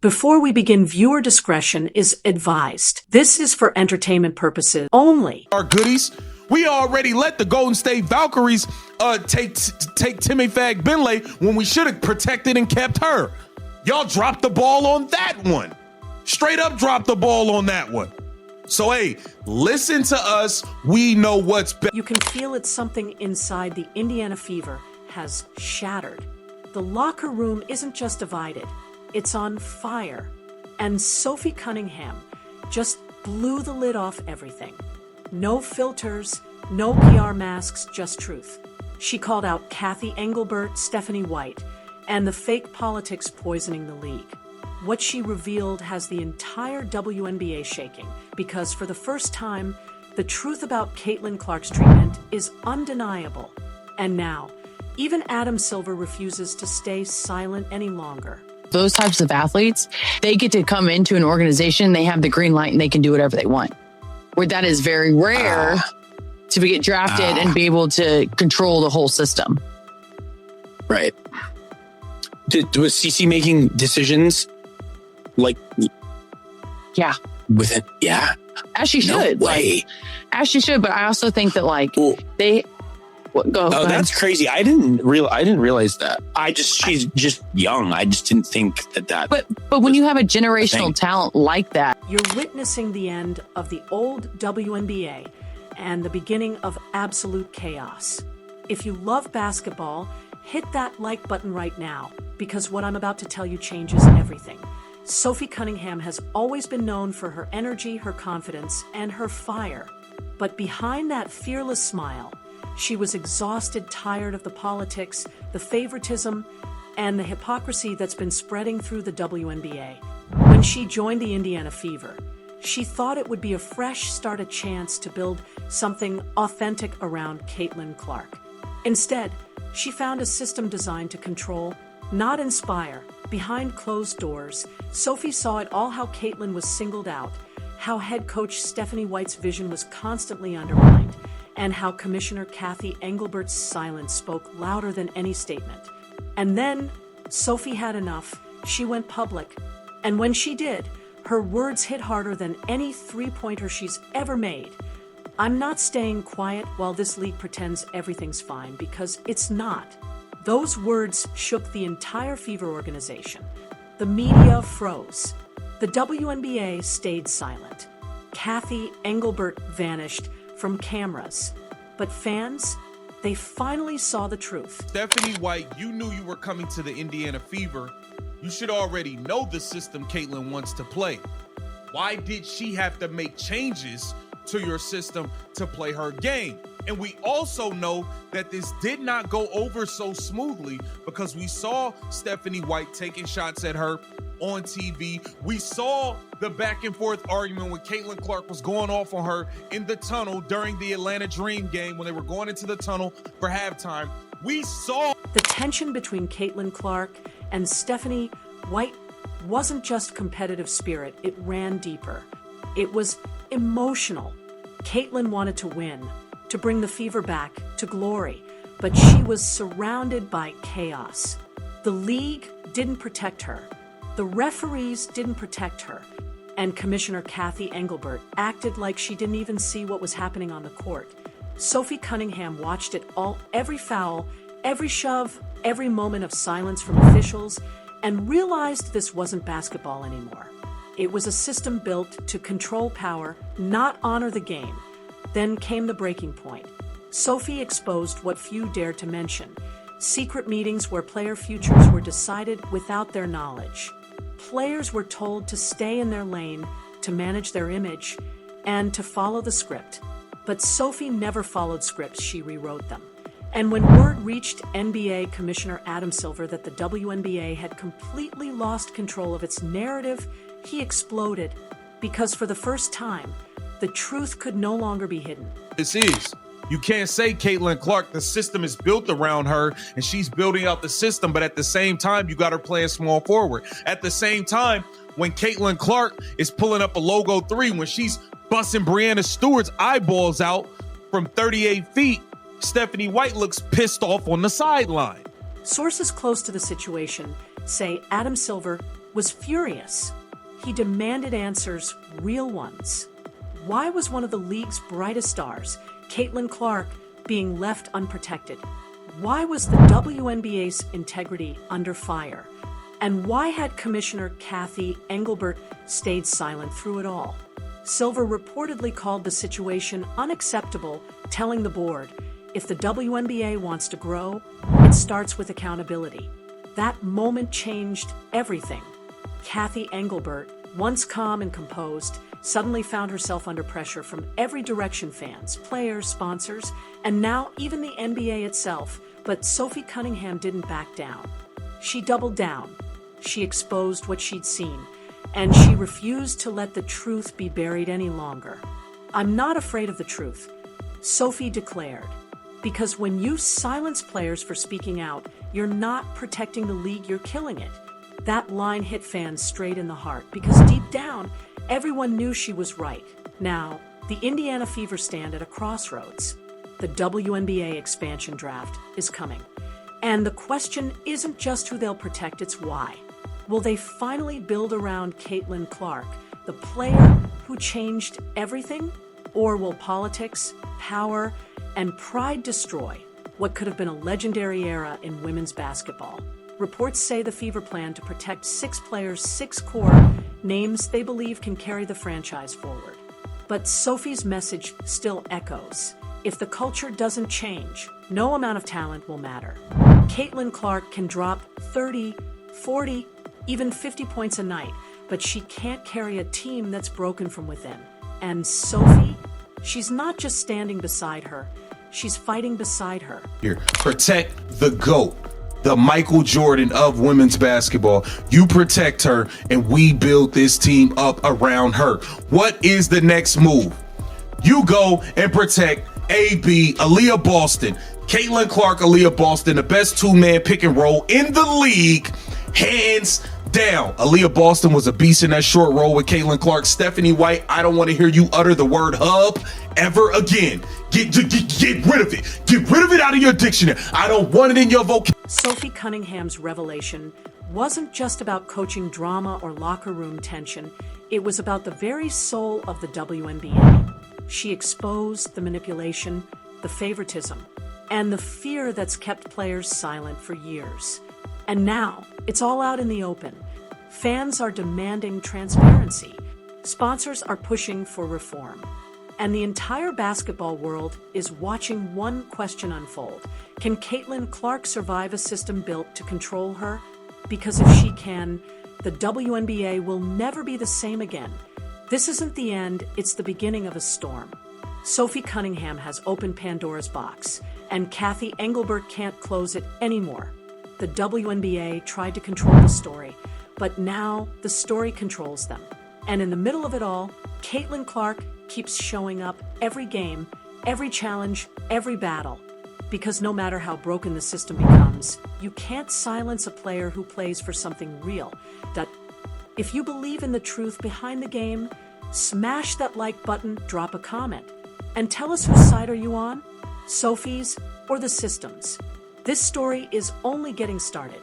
Before we begin, viewer discretion is advised. This is for entertainment purposes only. Our goodies. We already let the Golden State Valkyries take Timmy Fag Benlay when we should have protected and kept her. Y'all dropped the ball on that one. Straight up dropped the ball on that one. So, hey, listen to us. We know what's best. You can feel it. Something inside the Indiana Fever has shattered. The locker room isn't just divided. It's on fire. And Sophie Cunningham just blew the lid off everything. No filters, no PR masks, just truth. She called out Kathy Engelbert, Stephanie White, and the fake politics poisoning the league. What she revealed has the entire WNBA shaking, because for the first time, the truth about Caitlin Clark's treatment is undeniable. And now, even Adam Silver refuses to stay silent any longer. Those types of athletes, they get to come into an organization, they have the green light, and they can do whatever they want. Where that is very rare to get drafted and be able to control the whole system. Right. Was CeCe making decisions like? Yeah. Within, yeah. As she should. No way. As she should, but I also think that they. Go ahead. That's crazy. I didn't realize that. She's just young. I just didn't think that. But when you have a generational talent like that, you're witnessing the end of the old WNBA and the beginning of absolute chaos. If you love basketball, hit that like button right now, because what I'm about to tell you changes everything. Sophie Cunningham has always been known for her energy, her confidence, and her fire. But behind that fearless smile, she was exhausted, tired of the politics, the favoritism, and the hypocrisy that's been spreading through the WNBA. When she joined the Indiana Fever, she thought it would be a fresh start, a chance to build something authentic around Caitlin Clark. Instead, she found a system designed to control, not inspire. Behind closed doors, Sophie saw it all: how Caitlin was singled out, how head coach Stephanie White's vision was constantly undermined, and how Commissioner Kathy Engelbert's silence spoke louder than any statement. And then Sophie had enough. She went public. And when she did, her words hit harder than any three-pointer she's ever made. I'm not staying quiet while this league pretends everything's fine, because it's not. Those words shook the entire Fever organization. The media froze. The WNBA stayed silent. Kathy Engelbert vanished from cameras. But fans, they finally saw the truth. Stephanie White, you knew you were coming to the Indiana Fever. You should already know the system Caitlin wants to play. Why did she have to make changes to your system to play her game? And we also know that this did not go over so smoothly, because we saw Stephanie White taking shots at her on TV. We saw the back and forth argument when Caitlin Clark was going off on her in the tunnel during the Atlanta Dream game when they were going into the tunnel for halftime. We saw the tension between Caitlin Clark and Stephanie White wasn't just competitive spirit, it ran deeper. It was emotional. Caitlin wanted to win, to bring the Fever back to glory, but she was surrounded by chaos. The league didn't protect her. The referees didn't protect her, and Commissioner Kathy Engelbert acted like she didn't even see what was happening on the court. Sophie Cunningham watched it all, every foul, every shove, every moment of silence from officials, and realized this wasn't basketball anymore. It was a system built to control power, not honor the game. Then came the breaking point. Sophie exposed what few dared to mention: secret meetings where player futures were decided without their knowledge. Players were told to stay in their lane, to manage their image, and to follow the script. But Sophie never followed scripts, she rewrote them. And when word reached NBA Commissioner Adam Silver that the WNBA had completely lost control of its narrative, he exploded, because for the first time, the truth could no longer be hidden. this is. You can't say Caitlin Clark, the system is built around her and she's building out the system, but at the same time, you got her playing small forward. At the same time, when Caitlin Clark is pulling up a logo three, when she's busting Breanna Stewart's eyeballs out from 38 feet, Stephanie White looks pissed off on the sideline. Sources close to the situation say Adam Silver was furious. He demanded answers, real ones. Why was one of the league's brightest stars, Caitlin Clark, being left unprotected? Why was the WNBA's integrity under fire? And why had Commissioner Kathy Engelbert stayed silent through it all? Silver reportedly called the situation unacceptable, telling the board, if the WNBA wants to grow, it starts with accountability. That moment changed everything. Kathy Engelbert, once calm and composed, suddenly found herself under pressure from every direction: fans, players, sponsors, and now even the NBA itself. But Sophie Cunningham didn't back down. She doubled down. She exposed what she'd seen, and she refused to let the truth be buried any longer. I'm not afraid of the truth, Sophie declared, because when you silence players for speaking out, you're not protecting the league, you're killing it. That line hit fans straight in the heart, because deep down, everyone knew she was right. Now, the Indiana Fever stand at a crossroads. The WNBA expansion draft is coming. And the question isn't just who they'll protect, it's why. Will they finally build around Caitlin Clark, the player who changed everything? Or will politics, power, and pride destroy what could have been a legendary era in women's basketball? Reports say the Fever plan to protect 6 players, 6 core names they believe can carry the franchise forward. But Sophie's message still echoes. If the culture doesn't change, no amount of talent will matter. Caitlin Clark can drop 30, 40, even 50 points a night, but she can't carry a team that's broken from within. And Sophie, she's not just standing beside her, she's fighting beside her. Here, protect the GOAT, the Michael Jordan of women's basketball. You protect her, and we build this team up around her. What is the next move? You go and protect AB, Aaliyah Boston, Caitlin Clark, Aaliyah Boston, the best two-man pick and roll in the league, hands down. Aaliyah Boston was a beast in that short roll with Caitlin Clark. Stephanie White, I don't want to hear you utter the word hub ever again. Get rid of it. Get rid of it out of your dictionary. I don't want it in your vocabulary. Sophie Cunningham's revelation wasn't just about coaching drama or locker room tension. It was about the very soul of the WNBA. She exposed the manipulation, the favoritism, and the fear that's kept players silent for years. And now, it's all out in the open. Fans are demanding transparency. Sponsors are pushing for reform. And the entire basketball world is watching one question unfold. Can Caitlin Clark survive a system built to control her? Because if she can, the WNBA will never be the same again. This isn't the end, it's the beginning of a storm. Sophie Cunningham has opened Pandora's box, and Kathy Engelbert can't close it anymore. The WNBA tried to control the story, but now the story controls them. And in the middle of it all, Caitlin Clark keeps showing up every game, every challenge, every battle. Because no matter how broken the system becomes, you can't silence a player who plays for something real. If you believe in the truth behind the game, smash that like button, drop a comment, and tell us whose side are you on? Sophie's or the system's? This story is only getting started.